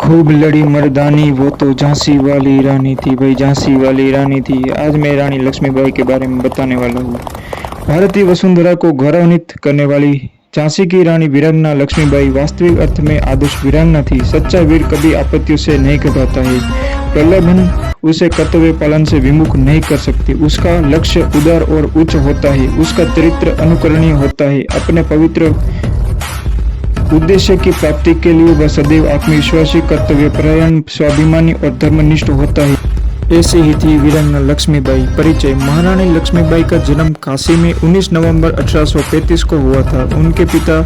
खूब लड़ी मर्दानी वो तो झांसी वाली रानी थी। भाई झांसी वाली रानी थी। आज मैं रानी लक्ष्मीबाई के बारे में बताने वाला हूँ। भारतीय वसुंधरा को गौरवान्वित करने वाली झांसी की रानी वीरांगना लक्ष्मीबाई वास्तविक अर्थ में आदर्श वीरांगना थी। सच्चा वीर कभी आपत्तियों से नहीं घबराता है। प्रलोभन उसे कर्तव्य पालन से विमुख नहीं कर सकती। उसका लक्ष्य उदार और उच्च होता है। उसका चरित्र अनुकरणीय होता है। अपने पवित्र उद्देश्य की प्राप्ति के लिए वह सदैव आत्मविश्वासी, कर्तव्यपरायण, स्वाभिमानी और धर्मनिष्ठ होता है। ऐसी ही थी वीरांगना लक्ष्मीबाई। परिचय। महारानी लक्ष्मीबाई का जन्म काशी में 19 नवंबर 1835 को हुआ था। उनके पिता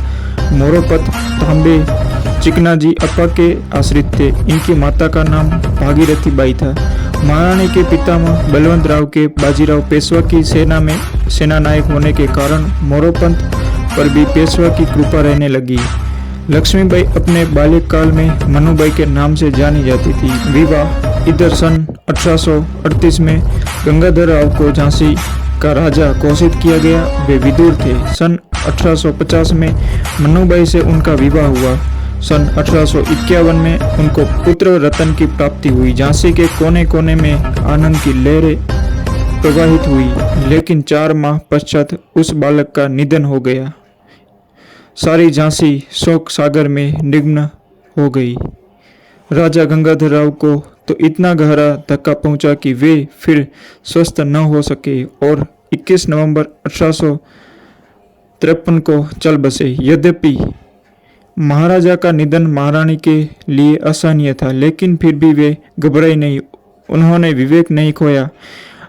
मोरोपंत तांबे चिकनाजी अप्पा के आश्रित थे। इनकी माता का नाम भागीरथी बाई था। महारानी के पितामह बलवंत राव के बाजीराव पेशवा की सेना में सेनानायक होने के कारण मोरोपंत पर भी पेशवा की कृपा रहने लगी। लक्ष्मीबाई अपने बाल्यकाल में मनुबाई के नाम से जानी जाती थी। विवाह। इधर सन 1838 में गंगाधर राव को झांसी का राजा घोषित किया गया। वे विदुर थे। सन 1850 में मनुबाई से उनका विवाह हुआ। सन 1851 में उनको पुत्र रतन की प्राप्ति हुई। झांसी के कोने कोने में आनंद की लहरें प्रवाहित हुई, लेकिन 4 माह पश्चात उस बालक का निधन हो गया। सारी झांसी शोक सागर में निमग्न हो गई। राजा गंगाधर राव को तो इतना गहरा धक्का पहुंचा कि वे फिर स्वस्थ न हो सके और 21 नवंबर 1853 को चल बसे। यद्यपि महाराजा का निधन महारानी के लिए असहनीय था, लेकिन फिर भी वे घबराई नहीं। उन्होंने विवेक नहीं खोया।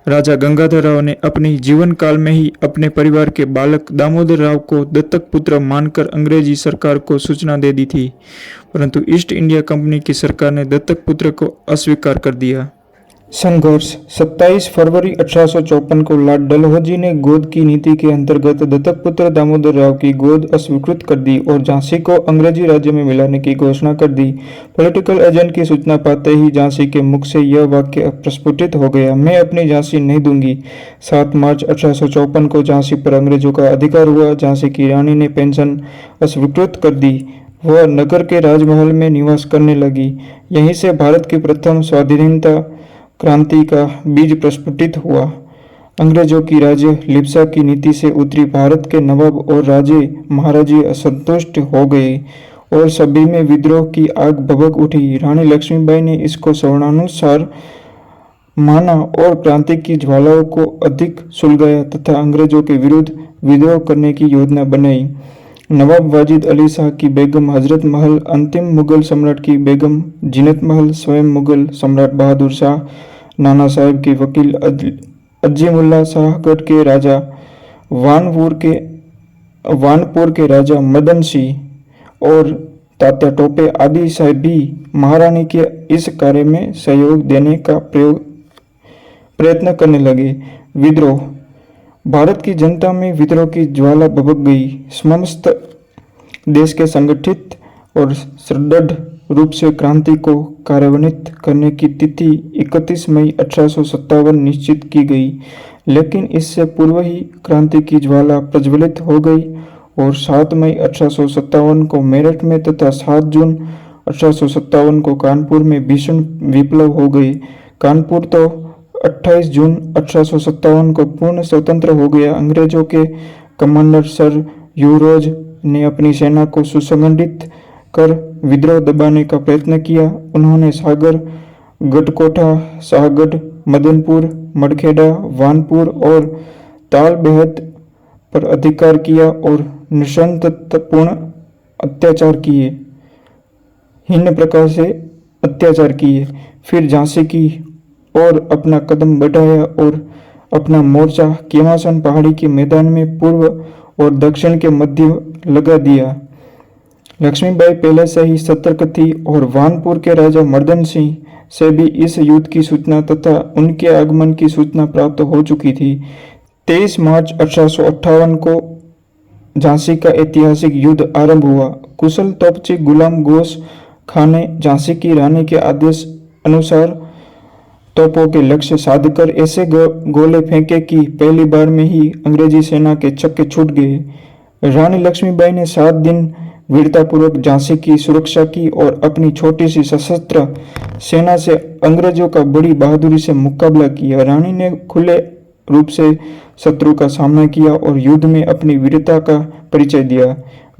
राजा गंगाधर राव ने अपनी जीवन काल में ही अपने परिवार के बालक दामोदर राव को दत्तक पुत्र मानकर अंग्रेजी सरकार को सूचना दे दी थी, परंतु ईस्ट इंडिया कंपनी की सरकार ने दत्तक पुत्र को अस्वीकार कर दिया। संघर्ष। 27 फरवरी 1854 को लॉर्ड डलहौजी ने गोद की नीति के अंतर्गत दत्तक पुत्र दामोदर राव की गोद अस्वीकृत कर दी और झांसी को अंग्रेजी राज्य में मिलाने की घोषणा कर दी। पॉलिटिकल एजेंट की सूचना पाते ही झांसी के मुख से यह वाक्य प्रस्फुटित हो गया, मैं अपनी झांसी नहीं दूंगी। 7 मार्च 1854 को झांसी पर अंग्रेजों का अधिकार हुआ। झांसी की रानी ने पेंशन अस्वीकृत कर दी। वह नगर के राजमहल में निवास करने लगी। यहीं से भारत की प्रथम स्वाधीनता क्रांति का बीज प्रस्फुटित हुआ। अंग्रेजों की राज्य लिप्सा की नीति से उत्तरी भारत के नवाब और राजे महाराजे असंतुष्ट हो गए और सभी में विद्रोह की आग भभक उठी। रानी लक्ष्मीबाई ने इसको सवर्णानुसार माना और क्रांति की ज्वालाओं को अधिक सुलगाया तथा अंग्रेजों के विरुद्ध विद्रोह करने की योजना बनाई। नवाब वाजिद अली शाह की बेगम हजरत महल, अंतिम मुगल सम्राट की बेगम जीनत महल, स्वयं मुगल सम्राट बहादुर शाह, नाना साहेब के वकील अजीमुल्ला शाहगढ़ के राजा, वानपुर के राजा मदन सिंह और तात्या टोपे आदि साहब भी महारानी के इस कार्य में सहयोग देने का प्रयत्न करने लगे। विद्रोह। भारत की जनता में विद्रोह की ज्वाला भभक गई। समस्त देश के संगठित और सुदृढ़ रूप से क्रांति को कार्यान्वित करने की तिथि 31 मई 1857 निश्चित की गई, लेकिन इससे पूर्व ही क्रांति की ज्वाला प्रज्वलित हो गई और 7 मई 1857 को मेरठ में तथा 7 जून 1857 को कानपुर में भीषण विप्लव हो गए। कानपुर तो 28 जून 1857 को पूर्ण स्वतंत्र हो गया। अंग्रेजों के कमांडर सर ह्यू रोज ने अपनी सेना को सुसंगठित कर विद्रोह दबाने का प्रयत्न किया। उन्होंने सागर, गढ़कोटा, शाहगढ़, मदनपुर, मडखेड़ा, वानपुर और ताल बेहद पर अधिकार किया और नृशंसतापूर्ण अत्याचार किए, हीन प्रकार से अत्याचार किए। फिर झांसी की और अपना कदम बढ़ाया और अपना मोर्चा केमासन पहाड़ी के मैदान में पूर्व और दक्षिण के मध्य लगा दिया। लक्ष्मीबाई पहले से ही सतर्क थी और वानपुर के राजा मर्दन सिंह से भी इस युद्ध की सूचना तथा उनके आगमन की सूचना प्राप्त हो चुकी थी। 23 मार्च 1858 को झांसी का ऐतिहासिक युद्ध आरंभ हुआ। कुशल तोपची गुलाम गोश खां ने झांसी की रानी के आदेश अनुसार तोपों के लक्ष्य साधकर ऐसे गोले फेंके कि पहली बार में ही अंग्रेजी सेना के छक्के छूट गए। रानी लक्ष्मीबाई ने 7 दिन वीरतापूर्वक झांसी की सुरक्षा की और अपनी छोटी सी सशस्त्र सेना से अंग्रेजों का बड़ी बहादुरी से मुकाबला किया। रानी ने खुले रूप से शत्रु का सामना किया और युद्ध में अपनी वीरता का परिचय दिया।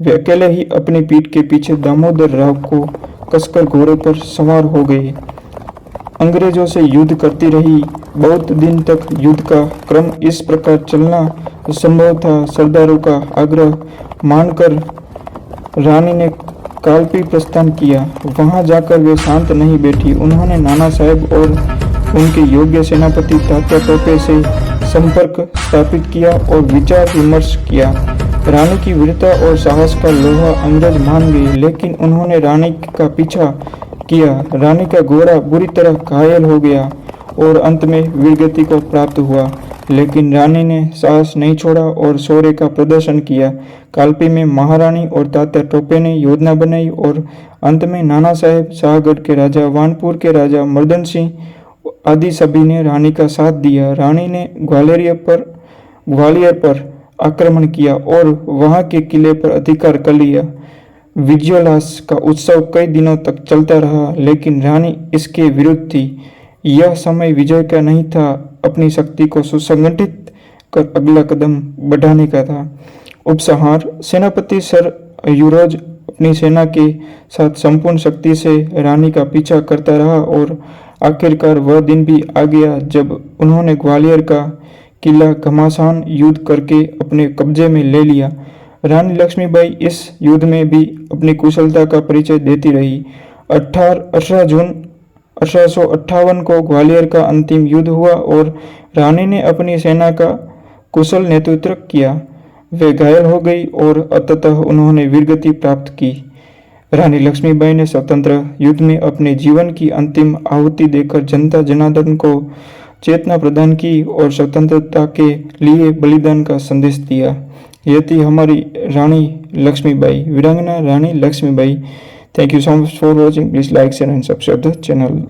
वे अकेले ही अपनी पीठ के पीछे दामोदर राव को कसकर घोड़े पर सवार हो गए। अंग्रेजों से युद्ध करती रही। बहुत दिन तक युद्ध का क्रम इस प्रकार चलना असंभव था। सरदारों का आग्रह मानकर रानी ने कालपी प्रस्थान किया। वहां जाकर वे शांत नहीं बैठी। उन्होंने नाना साहेब और उनके योग्य सेनापति तात्या टोपे से संपर्क स्थापित किया और विचार विमर्श किया। रानी की वीरता और साहस का लोहा अंग्रेज मान गए, लेकिन उन्होंने रानी का पीछा किया। रानी का घोड़ा बुरी तरह घायल हो गया और अंत में वीरगति को प्राप्त हुआ, लेकिन रानी ने साहस नहीं छोड़ा और शौर्य का प्रदर्शन किया। कालपी में महारानी और तात्या टोपे ने योजना बनाई और अंत में नाना साहेब, शाहगढ़ के राजा, वानपुर के राजा मर्दन सिंह आदि सभी ने रानी का साथ दिया। रानी ने ग्वालियर पर आक्रमण किया और वहां के किले पर अधिकार कर लिया। विजयोल्लास का उत्सव कई दिनों तक चलता रहा, लेकिन रानी इसके विरुद्ध थी। यह समय विजय का नहीं था, अपनी शक्ति को सुसंगठित कर अगला कदम बढ़ाने का था। उपसंहार। सेनापति सर यूरोज अपनी सेना के साथ संपूर्ण शक्ति से रानी का पीछा करता रहा और आखिरकार वह दिन भी आ गया जब उन्होंने ग्वालियर का किला घमासान युद्ध करके अपने कब्जे में ले लिया। रानी लक्ष्मीबाई इस युद्ध में भी अपनी कुशलता का परिचय देती रही। 18 जून 1858 को ग्वालियर का अंतिम युद्ध हुआ और रानी ने अपनी सेना का कुशल नेतृत्व किया। वे घायल हो गई और अंततः उन्होंने वीरगति प्राप्त की। रानी लक्ष्मीबाई ने स्वतंत्र युद्ध में अपने जीवन की अंतिम आहुति देकर जनता जनार्दन को चेतना प्रदान की और स्वतंत्रता के लिए बलिदान का संदेश दिया। यह थी हमारी रानी लक्ष्मीबाई, वीरांगना Rani Lakshmibai. Thank you so much for watching. Please like, share and subscribe the channel.